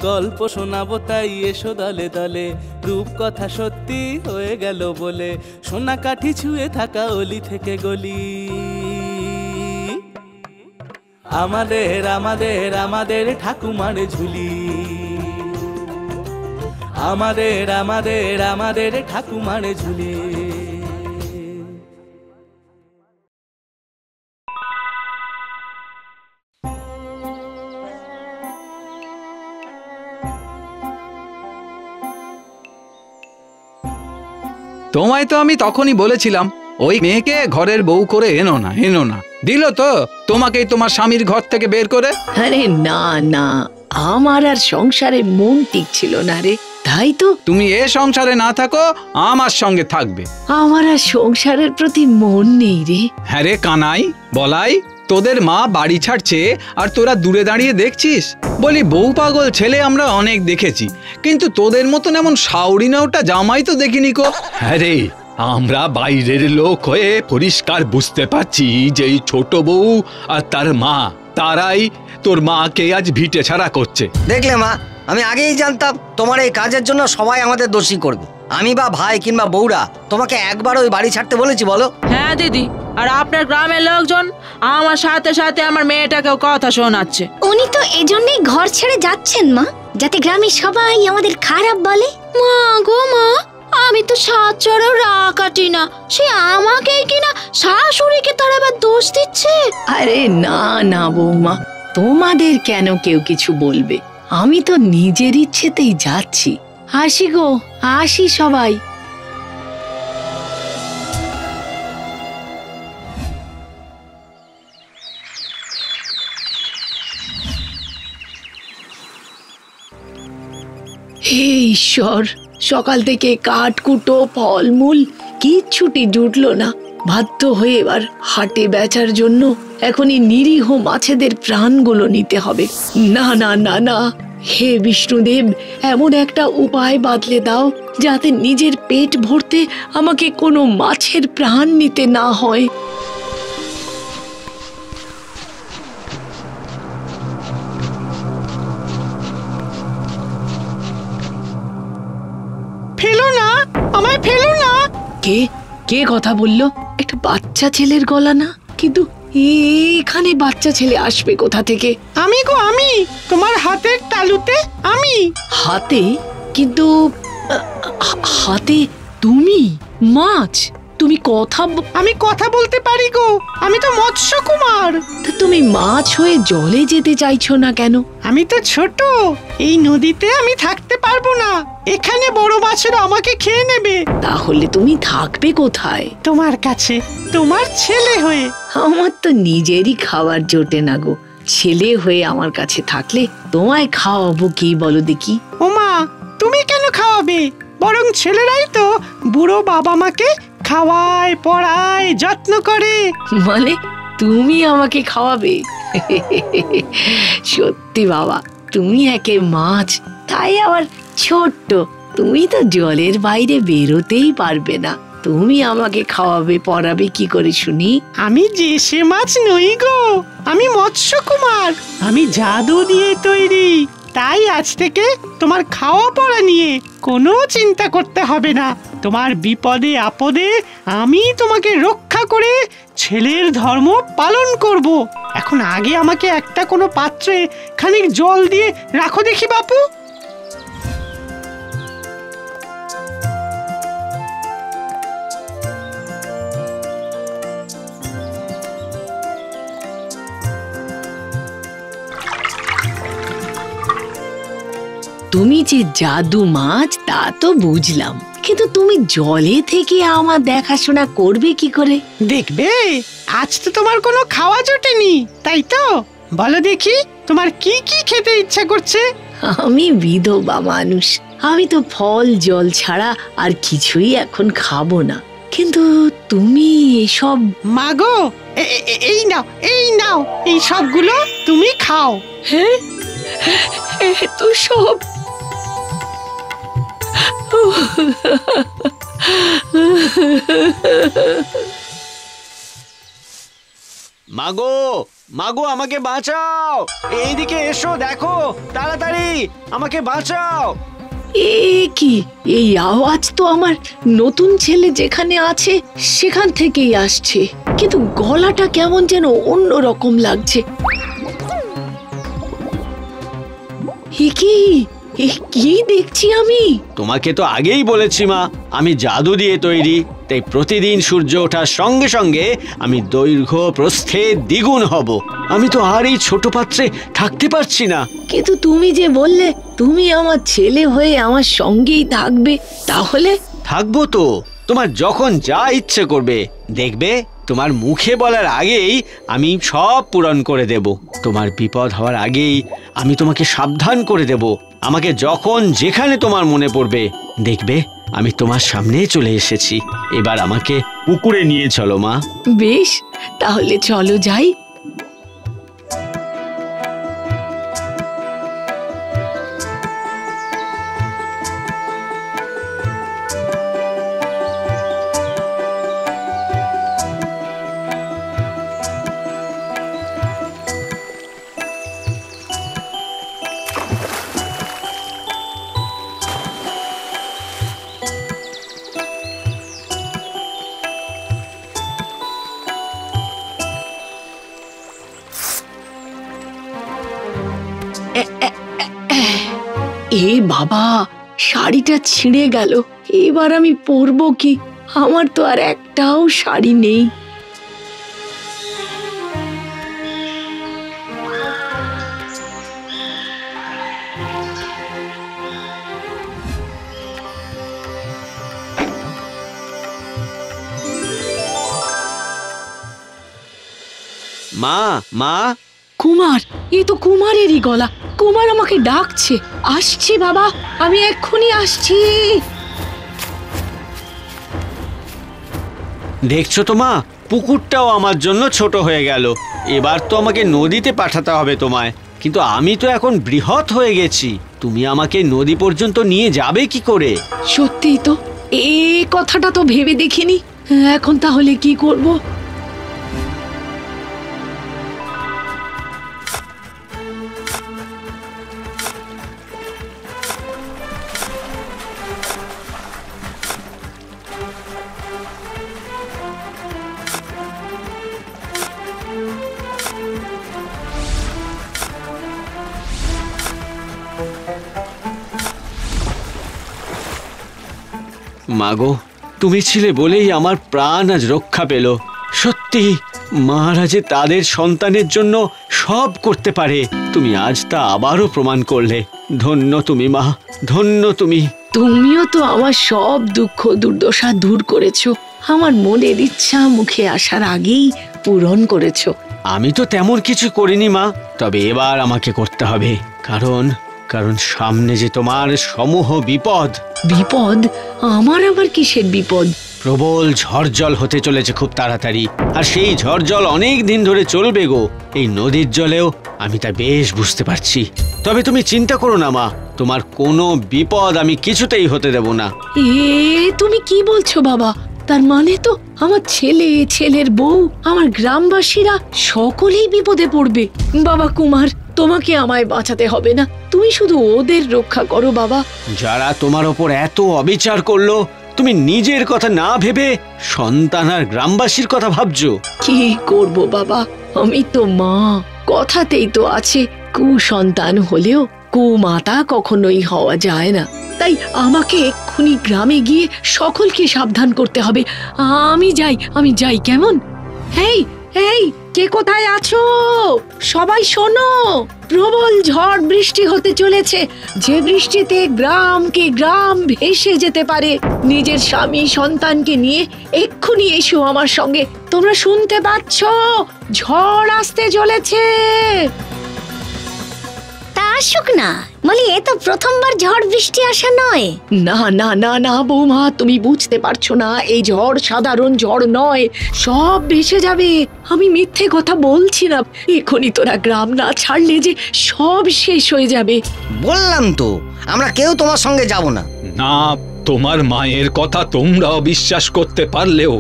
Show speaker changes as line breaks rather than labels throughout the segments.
গল্প শোনাবো তাই এসো দলে দলে, রূপকথা সত্যি হয়ে গেল বলে, সোনা কাঠি ছুঁয়ে থাকা অলি থেকে গলি। আমাদের আমাদের আমাদের ঠাকুমার ঝুলি, আমাদের আমাদের আমাদের ঠাকুমার ঝুলি।
তোমায় তো আমি তখনই বলেছিলাম ওই মেয়েকে ঘরের বউ করে এনো না, এনো না। দিল তো তোমাকেই তোমার স্বামীর ঘর থেকে বের করে।
আরে না না, আমার আর সংসারে মন টিকছিল না রে, তাই তো।
তুমি এ সংসারে না থাকো, আমার সঙ্গে থাকবে।
আমার আর সংসারের প্রতি মন নেই রে।
হ্যাঁ রে কানাই, বলাই, তোদের মা বাড়ি ছাড়ছে আর তোরা দূরে দাঁড়িয়ে দেখছিস। বলি বউ পাগল ছেলে আমরা অনেক দেখেছি, কিন্তু তোদের মতন এমন সাউরি না ওটা জামাই তো দেখিনি কো। হ্যাঁ রে, আমরা বাইরের লোক হয়ে পরিষ্কার বুঝতে পারছি যে এই ছোট বউ আর তার মা, তারাই তোর মাকে আজ ভিটে ছাড়া করছে।
দেখলে মা, আমি আগেই জানতাম তোমার এই কাজের জন্য সবাই আমাদের দোষী করবে। আমি বা ভাই কিংবা বউরা তোমাকে একবার ওই বাড়ি ছাড়তে বলেছি বলো?
হ্যাঁ দিদি, আর আপনার গ্রামের লোকজন আমার সাথে সাথে আমার মেয়েটাকেও কথা শোনাচ্ছে।
উনি তো এজন্যই ঘর ছেড়ে যাচ্ছেন মা, যাতে গ্রামের সবাই আমাদের খারাপ বলে। মা গো মা, আমি তো সাতচরেও রা কাটি না, সে আমাকেই কিনা শাশুড়িকে তার আবার দোষ দিচ্ছে।
আরে না না বৌমা, তোমাদের কেন কেউ কিছু বলবে? আমি তো নিজের ইচ্ছেতেই যাচ্ছি। আসি গো, আসি সবাই। হে ঈশ্বর, সকাল থেকে কাঠকুটো ফলমূল কিচ্ছুটি জুটলো না। বাধ্য হয়ে এবার হাটে বেচার জন্য এখনই নিরীহ মাছেদের প্রাণগুলো নিতে হবে। না না না না, হে বিষ্ণুদেব, এমন একটা উপায় বাতলে দাও যাতে নিজের পেট ভরতে আমাকে কোনো মাছের প্রাণ নিতে না হয়।
ফেলো না, আমায় ফেলো না।
কে কে কথা বললো? একটা বাচ্চা ছেলের গলা না? কিন্তু এখানে বাচ্চা ছেলে আসবে কোথা থেকে?
আমি গো, আমি তোমার হাতের তালুতে আমি।
হাতে? কিন্তু হাতে তুমি? মাছ? তুমি কথা?
আমি কথা বলতে পারি গো, আমি তো মৎস্য কুমার।
তা তুমি মাছ হয়ে জলে যেতে চাইছো না কেন?
আমি তো ছোট, এই নদীতে আমি থাকতে পারবো না, এখানে বড় মাছেরা আমাকে খেয়ে নেবে।
তাহলে তুমি থাকবে কোথায়?
তোমার কাছে, তোমার ছেলে হয়ে।
আমার তো নিজেরই খাবার জোটে না গো, ছেলে হয়ে আমার কাছে থাকলে তোমায় খাওয়াবো কি বলো দেখি?
ওমা, তুমি কেন খাওয়াবে? বরং ছেলেরাই তো বুড়ো বাবা মাকে খাওয়ায়, পড়ায়, যত্ন করে।
মানে তুমি আমাকে খাওয়াবে? সত্যি বাবা, তুমি একে মাছ, তাই আবার ছোট্ট। তুমি তো জলের বাইরে বেরোতেই পারবে না, তুমি আমাকে খাওয়াবে পড়াবে কি করে শুনি?
আমি যে সে মাছ নই গো, আমি মৎস্য কুমার। আমি জাদু দিয়ে তৈরি, তাই আজ থেকে তোমার খাওয়া পড়া নিয়ে কোনো চিন্তা করতে হবে না। তোমার বিপদে আপদে আমি তোমাকে রক্ষা করে ছেলের ধর্ম পালন করব। এখন আগে আমাকে একটা কোনো পাত্রে খানিক জল দিয়ে রাখো দেখি বাপু।
তুমি যে জাদু মাছ তা তো বুঝলাম, কিন্তু তুমি জলে থেকে আমার দেখাশোনা করবে কি করে?
দেখবে, আজ তো তোমার কোনো খাওয়া জোটেনি, তাই তো? বলো দেখি, তোমার কি কি খেতে ইচ্ছা করছে?
আমি বিধবা মানুষ, আমি তো ফল জল ছাড়া আর কিছুই এখন খাবো না, কিন্তু তুমি এসব।
মাগো, এই নাও, এই নাও, এই সবগুলো তুমি খাও।
হ্যাঁ, তো সব
মাগো, মাগো, আমাকে বাঁচাও! এইদিকে এসো, দেখো তাড়াতাড়ি, আমাকে বাঁচাও!
এ কি, এই আওয়াজ তো আমার নতুন ছেলে যেখানে আছে সেখান থেকেই আসছে, কিন্তু গলাটা কেমন যেন অন্যরকম লাগছে। এ কি দেখছি আমি?
তোমাকে তো আগেই বলেছি মা, আমি জাদু দিয়ে তৈরি, তাই প্রতিদিন সূর্য ওঠার সঙ্গে সঙ্গে আমি দৈর্ঘ্য প্রস্থে দ্বিগুণ হব। আমি তো আর এই ছোট পাত্রে থাকতে পারছি না।
কিন্তু তুমি যে বললে তুমি আমার ছেলে হয়ে আমার সঙ্গেই থাকবে, তাহলে?
থাকবো তো, তোমার যখন যা ইচ্ছে করবে। দেখবে তোমার মুখে বলার আগেই আমি সব পূরণ করে দেব। তোমার বিপদ হওয়ার আগেই আমি তোমাকে সাবধান করে দেব। আমাকে যখন যেখানে তোমার মনে পড়বে, দেখবে আমি তোমার সামনে চলে এসেছি। এবার আমাকে পুকুরে নিয়ে চলো মা।
বেশ, তাহলে চলো যাই। এ বাবা, শাড়িটা ছিঁড়ে গেল। এবার আমি পরবো কি? আমার তো আর একটাও শাড়ি নেই।
মা, মা!
কুমার, এ তো কুমারেরই গলা। কুমার আমাকে ডাকছে। আসছি বাবা, আমি এক্ষুনি আসছি।
দেখছো তো মা, পুকুরটাও আমার জন্য ছোট হয়ে গেল। এবার তো আমাকে নদীতে পাঠাতে হবে তোমায়, কিন্তু আমি তো এখন বৃহৎ হয়ে গেছি। তুমি আমাকে নদী পর্যন্ত নিয়ে যাবে কি করে?
সত্যিই তো, এই কথাটা তো ভেবে দেখিনি। এখন তাহলে কি করব?
মাগো, তুমি ছিলে বলেই আমার প্রাণ আজ রক্ষা পেল। সত্যি, মারা যে তাদের সন্তানের জন্য সব করতে পারে, তুমি আজ তা আবারও প্রমাণ করলে। ধন্য তুমি মা, ধন্য তুমি।
তুমিও তো আমার সব দুঃখ দুর্দশা দূর করেছো। আমার মনের ইচ্ছা মুখে আসার আগেই পূরণ করেছো।
আমি তো তেমন কিছু করিনি মা, তবে এবার আমাকে করতে হবে, কারণ সামনে যে তোমার সমূহ বিপদ।
বিপদ? আমার আবার কিসের বিপদ?
প্রবল ঝড় জল হতে চলেছে খুব তাড়াতাড়ি, আর সেই ঝড় জল অনেক দিন ধরে চলবে গো, এই নদীর জলেও। আমি তা বেশ বুঝতে পারছি। তবে তুমি চিন্তা করো না মা, তোমার কোনো বিপদ আমি কিছুতেই হতে দেব না।
তুমি কি বলছো বাবা? তার মানে তো আমার ছেলে, ছেলের বউ, আমার গ্রামবাসীরা সকলেই বিপদে পড়বে। বাবা কুমার, তোমাকে আমায় বাঁচাতে হবে না, তুমি শুধু ওদের রক্ষা করো বাবা।
যারা তোমার ওপর এত অবিচার করলো, তুমি নিজের কথা না ভেবে সন্তান আর গ্রামবাসীর কথা ভাবছো।
কি করব বাবা, আমি তো মা। কথাতেই তো আছে, কুসন্তান হলেও কুমাতা কখনোই হওয়া যায় না। তাই আমাকে এক্ষুনি গ্রামে গিয়ে সকলকে সাবধান করতে হবে। আমি যাই কেমন? হেই হেই, কে কোথায় আছো? সবাই শোনো, প্রবল ঝড় বৃষ্টি হতে চলেছে, যে বৃষ্টিতে গ্রাম ভেসে যেতে পারে। নিজের স্বামী সন্তানকে নিয়ে এক্ষুনি এসো আমার সঙ্গে। তোমরা শুনতে পাচ্ছ? ঝড় আসতে চলেছে।
তা আসুক না, বলি এ তো প্রথমবার ঝড় বৃষ্টি আসা নয়।
না না না না বৌমা, তুমি বুঝতে পারছো না, এই ঝড় সাধারণ ঝড় নয়, সব ভেসে যাবে। আমি মিথ্যে কথা বলছি না। এখনই তোরা গ্রাম না ছাড়লে যে সব শেষ হয়ে যাবে।
বললাম তো, আমরা কেউ তোমার সঙ্গে যাব না।
না, তোমার মায়ের কথা তোমরা অবিশ্বাস করতে পারলেও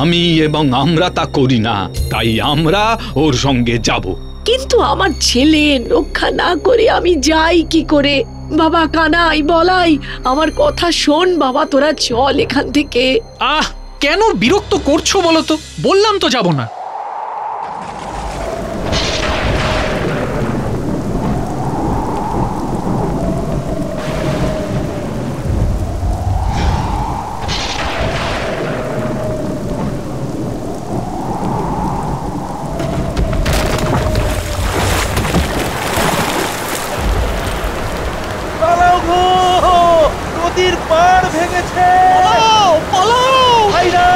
আমি এবং আমরা তা করি না, তাই আমরা ওর সঙ্গে যাব।
কিন্তু আমার ছেলে রক্ষা না করে আমি যাই কি করে? বাবা কানাই, বলাই, আমার কথা শোন বাবা, তোরা চল এখান থেকে।
আহ, কেন বিরক্ত করছো বলো তো? বললাম তো যাব না।
নদীর পাড় ভেঙেছে। ভাইরা,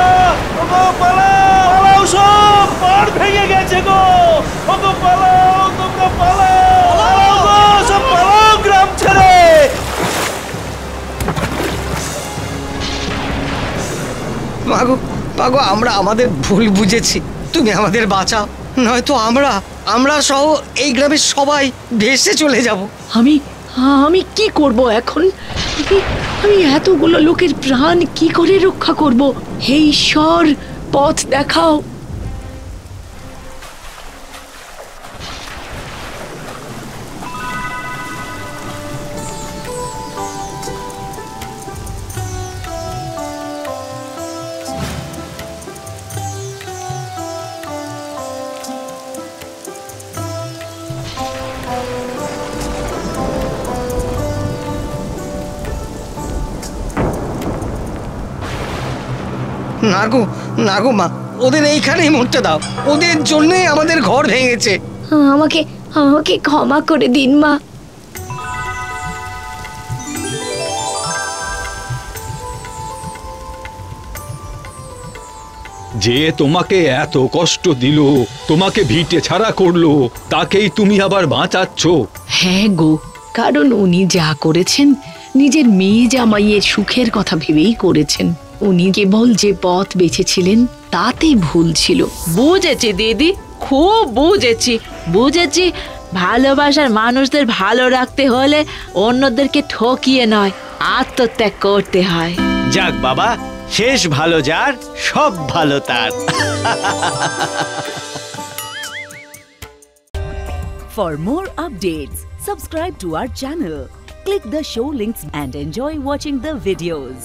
ওগো পালাও, পালাও সব, পাড় ভেঙে গেছে গো। ওগো পালাও, তোমরা পালাও, পালাও গো, সব পালাও গ্রাম ছেড়ে।
মাগো মাগো, আমরা আমাদের ভুল বুঝেছি, তুমি আমাদের বাঁচাও, নয়তো আমরা সহ এই গ্রামের সবাই ভেসে চলে যাব।
আমি আমি কি করব এখন? আমি এতগুলো লোকের প্রাণ কি করে রক্ষা করব? হে ঈশ্বর, পথ দেখাও।
না গো মা, ওদের এইখানেই মরতে দাও, ওদের জন্যই আমাদের ঘর ভেঙেছে।
আমাকে আমাকে ক্ষমা করে দিন মা।
যে তোমাকে এত কষ্ট দিল, তোমাকে ভিটে ছাড়া করলো, তাকেই তুমি আবার বাঁচাচ্ছ?
হ্যাঁ গো, কারণ উনি যা করেছেন নিজের মেয়ে জামাইয়ের সুখের কথা ভেবেই করেছেন। উনি কেবল যে পথ বেছেছিলেন তাতে ভুল ছিল।
বুঝেছি দিদি, খুব বুঝেছি। ভালোবাসার মানুষদের ভালো রাখতে হলে অন্যদেরকে ঠকিয়ে নয়, আত্মত্যাগ করতে হয়।
যাক বাবা, শেষ ভালো যার, সব ভালো তার।
For more updates, subscribe to our channel, click the show links and enjoy watching the videos.